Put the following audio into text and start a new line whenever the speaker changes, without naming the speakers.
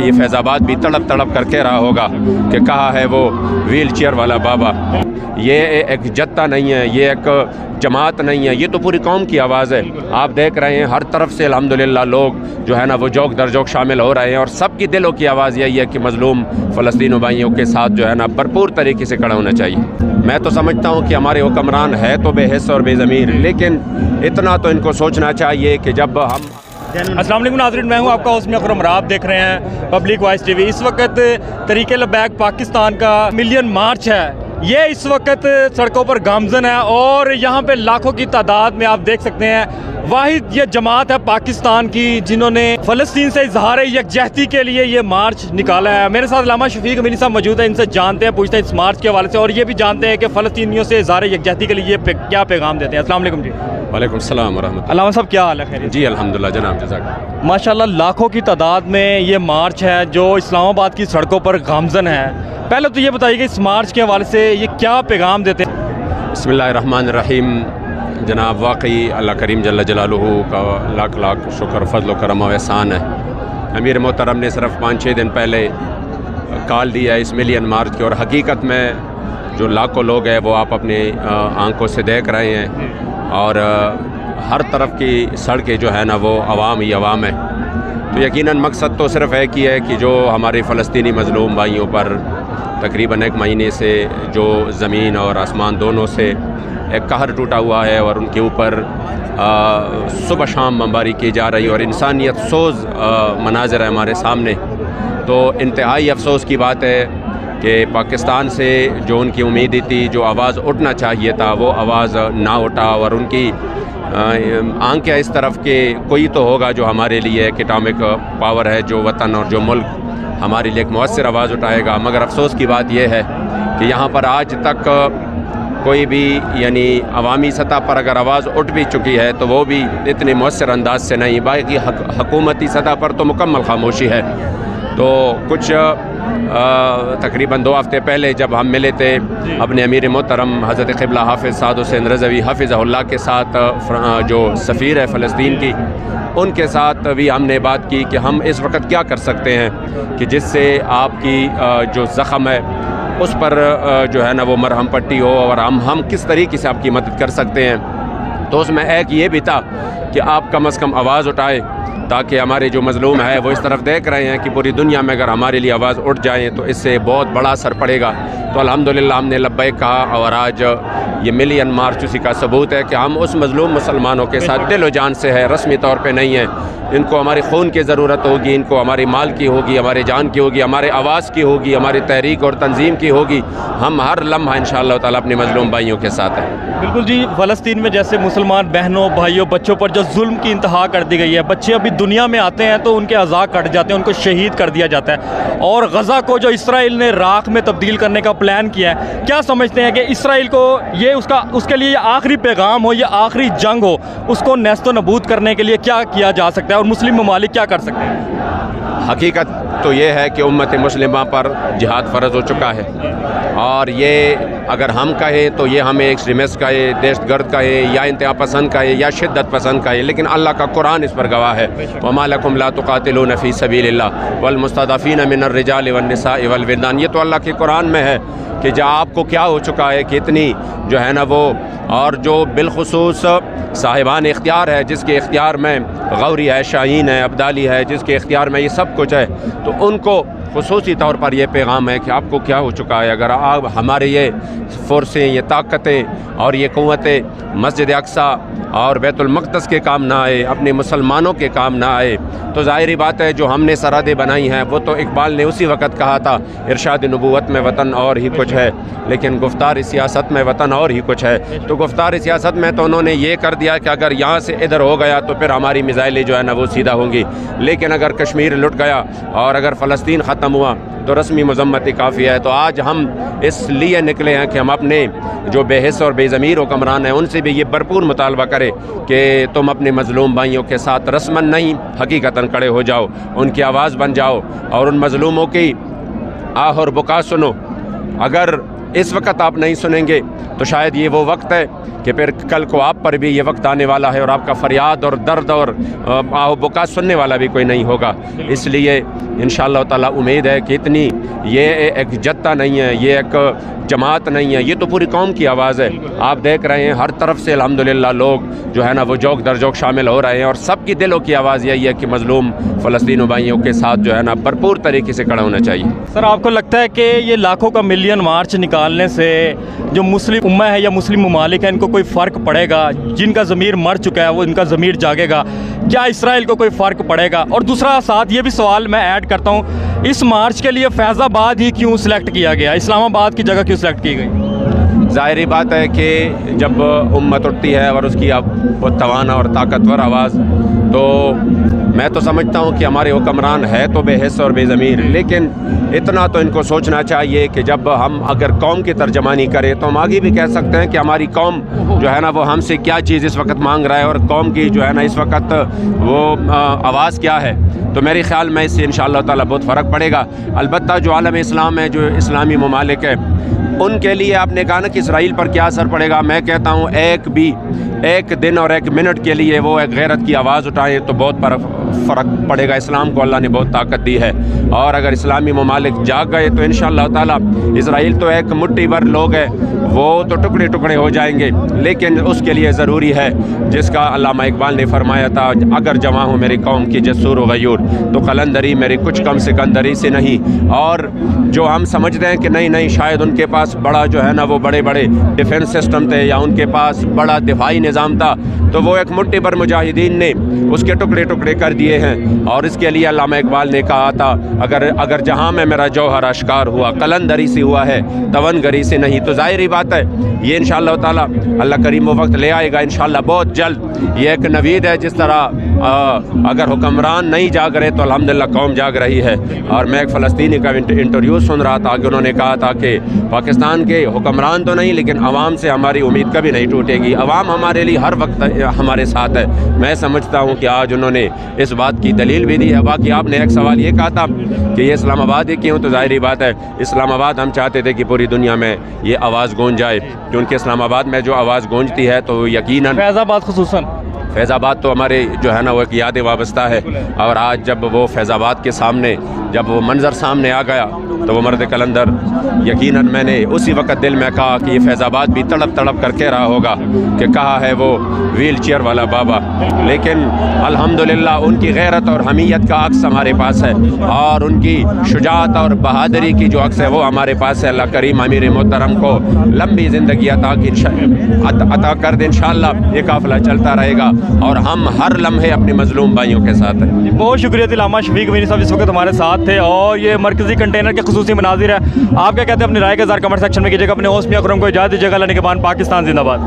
कि ये फैज़ाबाद भी तड़प तड़प कर कह रहा होगा कि कहा है वो व्हील चेयर वाला बाबा। ये एक जत्था नहीं है, ये एक जमात नहीं है, ये तो पूरी कौम की आवाज़ है। आप देख रहे हैं हर तरफ से अल्हम्दुलिल्लाह लोग जो है ना वो जोक दर जोक शामिल हो रहे हैं, और सबकी दिलों की आवाज़ यही है कि मज़लूम फ़लस्तीनी भाइयों के साथ जो है ना भरपूर तरीके से खड़ा होना चाहिए। मैं तो समझता हूँ कि हमारे हुक्मरान है तो बेहिस और बेज़मीर, लेकिन इतना तो इनको सोचना चाहिए कि जब हम
अस्सलाम वालेकुम नाज़रीन, मैं हूँ आपका उसमें अकरम, आप देख रहे हैं पब्लिक वॉइस टीवी। इस वक्त तहरीक लबैक पाकिस्तान का मिलियन मार्च है, ये इस वक्त सड़कों पर गामजन है और यहाँ पे लाखों की तादाद में आप देख सकते हैं वाहिद ये जमात है पाकिस्तान की जिन्होंने फ़लस्तीन से इजहार यकजहती के लिए ये मार्च निकाला है। मेरे साथ अल्लामा शफीक अमीनी साहब मौजूद है, इनसे जानते हैं, पूछते हैं इस मार्च के हवाले से, और ये भी जानते हैं कि फ़लस्तीनियों से इजहार यकजहती के लिए ये क्या पैगाम देते हैं। अस्सलाम वालेकुम जी।
वालेकुम सलाम व रहमतुल्लाह।
अल्लामा साहब क्या हाल है? खैर
जी अल्हम्दुलिल्लाह जनाब, जज़ाक।
माशाल्लाह लाखों की तादाद में ये मार्च है जो इस्लामाबाद की सड़कों पर गामजन है। पहले तो ये बताइए कि इस मार्च के हवाले से ये क्या पैगाम देते हैं?
बिस्मिल्लाहिर्रहमानिर्रहीम। जनाब वाकई अल्लाह करीम जल्ल जलालुहु का लाख लाख शुक्र फ़ज़ल करम व एहसान है। अमीर मोहतरम ने सिर्फ 5-6 दिन पहले कॉल दिया इस मिलियन मार्च की, और हकीकत में जो लाखों लोग हैं वो आप अपनी आंखों से देख रहे हैं, और हर तरफ की सड़कें जो है ना वो अवाम ही अवाम है। तो यकीनन मकसद तो सिर्फ एक ही है कि जो हमारे फ़लस्तीनी मज़लूम भाइयों पर तकरीबन 1 महीने से जो ज़मीन और आसमान दोनों से एक कहर टूटा हुआ है, और उनके ऊपर सुबह शाम बमबारी की जा रही है, और इंसानियत सोज़ मनाज़र है हमारे सामने। तो इंतहाई अफसोस की बात है कि पाकिस्तान से जो उनकी उम्मीद थी, जो आवाज़ उठना चाहिए था, वो आवाज़ ना उठा, और उनकी आंखें इस तरफ के कोई तो होगा जो हमारे लिए एक एटॉमिक पावर है, जो वतन और जो मुल्क हमारे लिए एक मौसर आवाज़ उठाएगा। मगर अफसोस की बात यह है कि यहाँ पर आज तक कोई भी यानी अवामी सतह पर अगर आवाज़ उठ भी चुकी है तो वो भी इतने मौसर अंदाज से नहीं, बाकी हुकूमती सतह पर तो मुकम्मल खामोशी है। तो कुछ तकरीबन 2 हफ़्ते पहले जब हम मिले थे अपने अमीर मोहतरम हज़रत क़िबला हाफ़िज़ साद हुसैन रज़वी हफ़िज़हुल्लाह के साथ, जो सफ़ीर है फ़लस्तीन की, उनके साथ भी हमने बात की कि हम इस वक्त क्या कर सकते हैं कि जिससे आपकी जो ज़ख़म है उस पर जो है ना वो मरहम पट्टी हो, और हम किस तरीके से आपकी मदद कर सकते हैं। तो उसमें एक ये भी था कि आप कम से कम आवाज़ उठाएं, ताकि हमारे जो मज़लूम है वो इस तरफ देख रहे हैं कि पूरी दुनिया में अगर हमारे लिए आवाज़ उठ जाए तो इससे बहुत बड़ा असर पड़ेगा। तो अल्हम्दुलिल्लाह हमने लब्बैक कहा, और आज ये मिलियन मार्च उसी का सबूत है कि हम उस मज़लूम मुसलमानों के साथ दिल व जान से है, रस्मी तौर पे नहीं है। इनको हमारी खून की ज़रूरत होगी, इनको हमारी माल की होगी, हमारे जान की होगी, हमारे आवाज़ की होगी, हमारी तहरीक और तंजीम की होगी। हम हर लम्हा इंशाअल्लाह ताला अपने मज़लूम भाइयों के साथ हैं।
बिल्कुल जी। फ़लस्तीन में जैसे मुसलमान बहनों भाइयों बच्चों पर जो जुल्म की इंतहा कर दी गई है, बच्चे अभी दुनिया में आते हैं तो उनके अज़ा कट जाते हैं, उनको शहीद कर दिया जाता है, और गज़ा को जो इसराइल ने राख में तब्दील करने का प्लान किया है, क्या समझते हैं कि इसराइल को ये उसके लिए आखिरी पैगाम हो, ये आखिरी जंग हो, उसको नेस्तो नबूद करने के लिए क्या किया जा सकता है और मुस्लिम ममालिक क्या कर सकते हैं?
हकीकत तो ये है कि उम्मत मुस्लिमा पर जिहाद फ़र्ज़ हो चुका है, और ये अगर हम कहें तो ये हमें एक्सट्रीमिस्ट कहे, दहशतगर्द कहे, या इंतहा पसंद कहे, या शिद्दत पसंद कहे, लेकिन अल्लाह का कुरान इस पर गवाह है। वमा लकुम ला तुक़ातिलून फ़ी सबीलिल्लाह वल मुस्तज़अफ़ीन मिनर रिजालि वन निसाइ वल विल्दान। ये तो अल्लाह के कुरान में है कि जहाँ आपको क्या हो चुका है कि इतनी जो है ना वो, और जो बिलखुसूस साहिबान इख्तियार है, जिसके इख्तियार में गौरी है, शाहीन है, अब्दाली है, जिसके इख्तियार में ये सब कुछ है, तो उनको खुसूसी तौर पर यह पैगाम है कि आपको क्या हो चुका है। अगर आप हमारे ये फ़ोर्सें, ये ताकतें और ये क़ुव्वतें मस्जिद अक़सा और बैतुल मक़दस के काम ना आए, अपने मुसलमानों के काम ना आए, तो ज़ाहिरी बात है जो हमने सरहदें बनाई हैं वो तो इकबाल ने उसी वक़्त कहा था, इरशाद नबूवत में वतन और ही कुछ है, लेकिन गुफ्तार सियासत में वतन और ही कुछ है। तो गुफ्तार सियासत में तो उन्होंने ये कर दिया कि अगर यहाँ से इधर हो गया तो फिर हमारी मिसाइलें जो है ना वो सीधा होंगी, लेकिन अगर कश्मीर लुट गया और अगर फ़लस्तीन ख़त्म हुआ तो रस्मी मज़म्मत काफ़ी है। तो आज हम इसलिए निकले हैं कि हम अपने जो बेहिस और बेज़मीर हुक्मरान हैं उनसे भी ये भरपूर मुतालबा करें कि तुम अपने मज़लूम भाइयों के साथ रस्मन नहीं हकीकतन खड़े हो जाओ, उनकी आवाज़ बन जाओ और उन मज़लूमों की आह और बुका सुनो। अगर اس وقت آپ نہیں سنیں گے تو شاید یہ وہ وقت ہے کہ پھر کل کو آپ پر بھی یہ وقت آنے والا ہے اور آپ کا فریاد اور درد اور آہ و بکا سننے والا بھی کوئی نہیں ہوگا. اس لیے انشاءاللہ تعالیٰ امید ہے کہ اتنی یہ ایک جتھا نہیں ہے, یہ ایک جماعت نہیں ہے, یہ تو پوری قوم کی آواز ہے. آپ دیکھ رہے ہیں ہر طرف سے الحمدللہ لوگ جو ہے نا وہ جوک در جوک شامل ہو رہے ہیں اور سب کی دلوں کی آواز یہی ہے کہ مظلوم فلسطینی بھائیوں کے ساتھ جو ہے نا بھرپور طریقے سے کھڑا ہونا چاہیے.
سر آپ کو لگتا ہے کہ یہ لاکھوں کا ملین مارچ نکالنے سے جو مسلم امہ ہے یا مسلم ممالک ہیں ان کو کوئی فرق پڑے گا؟ جن کا ضمیر مر چکا ہے وہ ان کا ضمیر جاگے گا, کیا اسرائیل کو کوئی فرق پڑے گا؟ اور دوسرا ساتھ یہ بھی سوال میں ایڈ کرتا ہوں, اس مارچ کے لیے فیض آباد ہی کیوں سلیکٹ کیا گیا, اسلام آباد کی جگہ کیوں سلیکٹ کی گئی؟
ظاہری بات ہے کہ جب امت اٹھتی ہے اور اس کی وہ توانا اور طاقتور آواز, تو میں تو سمجھتا ہوں کہ ہمارے حکمران ہے تو بے حس اور بے ضمیر, لیکن اتنا تو ان کو سوچنا چاہیے کہ جب ہم اگر قوم کی ترجمانی کریں تو ہم آگے بھی کہہ سکتے ہیں کہ ہماری قوم جو ہے نا وہ ہم سے کیا چیز اس وقت مانگ رہا ہے اور قوم کی جو ہے نا اس وقت وہ آواز کیا ہے. تو میرے خیال میں اس سے انشاءاللہ تعالیٰ بہت فرق پڑے گا. البتہ جو عالم اسلام ہے, جو اسلامی ممالک ہے, ان کے لیے آپ نے کہا نا کہ اسرائیل پر کیا اثر پڑے گا, میں کہتا ہوں ایک دن اور ایک منٹ کے لیے وہ ایک غیرت کی آواز اٹھائیں تو بہت فرق پڑے گا. اسلام کو اللہ نے بہت طاقت دی ہے, اور اگر اسلامی ممالک جاگ گئے تو انشاءاللہ تعالیٰ اسرائیل تو ایک مٹھی بھر لوگ ہے, وہ تو ٹکڑے ٹکڑے ہو جائیں گے, لیکن اس کے لیے ضروری ہے جس کا علامہ اقبال نے فرمایا تھا, اگر جمع ہو میری قوم کی جسور و غیور تو قلندری میری کچھ کم سکندری سے نہیں. اور جو ہم سمجھتے ہیں کہ نہیں شاید ان کے پاس بڑا جو ہے نا وہ بڑے ڈیفنس سسٹم تھے یا ان کے پاس بڑا دفاعی نظام تھا, تو وہ ایک مٹھی پر مجاہدین نے اس کے ٹکڑے ٹکڑے کر دیے ہیں. اور اس کے لیے علامہ اقبال نے کہا تھا, اگر جہاں میں میرا جوہر اشکار ہوا قلندری سے ہوا ہے تونگری سے نہیں. تو ظاہری بات ہے یہ انشاءاللہ تعالیٰ اللہ کریم وہ وقت لے آئے گا انشاءاللہ بہت جلد. یہ ایک نوید ہے, جس طرح اگر حکمران نہیں جاگ رہے تو الحمدللہ قوم جاگ رہی ہے. اور میں ایک فلسطینی کا انٹرویو سن رہا تھا کہ انہوں نے کہا تھا کہ پاکستان کے حکمران تو نہیں لیکن عوام سے ہماری امید کبھی نہیں ٹوٹے گی, عوام ہمارے لیے ہر وقت ہمارے ساتھ ہے. میں سمجھتا ہوں کہ آج انہوں نے اس بات کی دلیل بھی دی ہے. باقی آپ نے ایک سوال یہ کہا تھا کہ یہ اسلام آباد ہی کیوں, تو ظاہری بات ہے اسلام آباد ہم چاہتے تھے کہ پوری دنیا میں یہ آواز گونج جائے, کیونکہ اسلام آباد میں جو آواز گونجتی ہے تو یقیناً
فیض آباد خصوصاً
فیض آباد تو ہمارے جو ہے نا وہ ایک یاد وابستہ ہے. اور آج جب وہ فیض آباد کے سامنے جب وہ منظر سامنے آ گیا تو وہ مرد کلندر یقیناً میں نے اسی وقت دل میں کہا کہ یہ فیض آباد بھی تڑپ تڑپ کر کہہ رہا ہوگا کہ کہا ہے وہ ویل چیئر والا بابا. لیکن الحمدللہ ان کی غیرت اور حمیت کا عکس ہمارے پاس ہے, اور ان کی شجاعت اور بہادری کی جو عکس ہے وہ ہمارے پاس ہے. اللہ کریم امیر محترم کو لمبی زندگی عطا کر دے. انشاءاللہ یہ قافلہ چلتا رہے گا اور ہم ہر لمحے اپنے مظلوم بھائیوں کے ساتھ ہیں.
بہت شکریہ علامہ شفیق امینی صاحب اس وقت ہمارے ساتھ تھے, اور یہ مرکزی کنٹینر کے خصوصی مناظر ہے. آپ کیا کہتے ہیں اپنی رائے کا اظہار کمنٹ سیکشن میں کیجیے گا. اپنے ہوسٹ میں اکرم کو اجازت دیجیے گا. اللہ نگہبان. پاکستان زندہ باد.